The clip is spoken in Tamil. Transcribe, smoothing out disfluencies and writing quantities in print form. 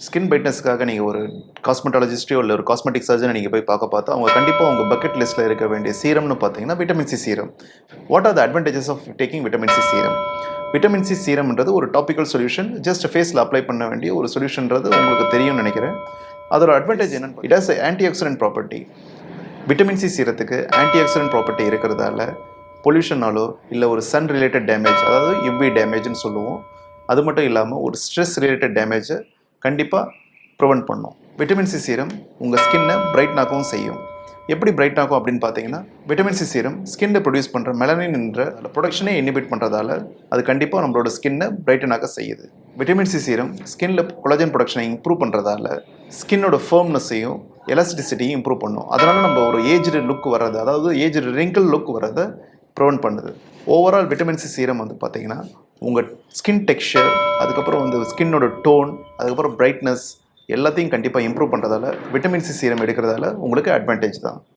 ஸ்கின் பிரைட்னஸ்க்காக நீங்கள் ஒரு காஸ்மெட்டாலஜிஸ்டையோ இல்லை ஒரு காஸ்மெட்டிக் சர்ஜனை நீங்கள் போய் பார்த்தா அவங்க கண்டிப்பாக உங்கள் பக்கெட் லிஸ்ட்டில் இருக்க வேண்டிய சீரம்னு பார்த்தீங்கன்னா vitamin C serum. What are the advantages of taking vitamin C serum? Vitamin C சீரம்ன்றது ஒரு டாபிக்கல் சொல்யூஷன், ஜஸ்ட் ஃபேஸில் அப்ளை பண்ண வேண்டிய ஒரு சொல்யூஷன்றது உங்களுக்கு தெரியும்னு நினைக்கிறேன். அதோட அட்வான்டேஜ் என்னன்னு, it has antioxidant property. Vitamin C சீரத்துக்கு ஆன்டி ஆக்சிடென்ட் ப்ராப்பர்ட்டி இருக்கிறதால பொல்யூஷனாலோ இல்லை ஒரு சன் ரிலேட்டட் டேமேஜ், அதாவது யுவி டேமேஜ்னு சொல்லுவோம், அது மட்டும் இல்லாமல் ஒரு ஸ்ட்ரெஸ் ரிலேட்டட் டேமேஜை கண்டிப்பாக ப்ரிவெண்ட் பண்ணும். விட்டமின் சி சீரம் உங்கள் ஸ்கின்னை பிரைட்னாக்கவும் செய்யும். எப்படி பிரைட் ஆகும் அப்படின்னு பார்த்தீங்கன்னா, விட்டமின் சி சீரம் ஸ்கின்னை ப்ரொடியூஸ் பண்ணுற மெலனின் என்ற ப்ரொடக்ஷனே இனிபிட் பண்ணுறதால அது கண்டிப்பாக நம்மளோட ஸ்கின்னை பிரைட்டனாக செய்யுது. விட்டமின் சி சீரம் ஸ்கின்ல கொலாஜன் ப்ரொடக்ஷனை இம்ப்ரூவ் பண்ணுறதால ஸ்கின்னோட ஃபர்ம்னஸையும் எலாஸ்டிசிட்டியும் இம்ப்ரூவ் பண்ணும். அதனால் நம்ம ஒரு ஏஜ்டு லுக் வர்றது, அதாவது ஏஜ்டு ரிங்கிள் லுக் வர்றதை ப்ரிவெண்ட் பண்ணுது. ஓவரால் விட்டமின் சி சீரம் வந்து பார்த்தீங்கன்னா உங்கள் ஸ்கின் டெக்ஸ்சர், அதுக்கப்புறம் வந்து ஸ்கின்னோட டோன், அதுக்கப்புறம் பிரைட்னஸ் எல்லாத்தையும் கண்டிப்பாக இம்ப்ரூவ் பண்ணுறதால விட்டமின் சி சீரம் எடுக்கிறதால உங்களுக்கு அட்வான்டேஜ் தான்.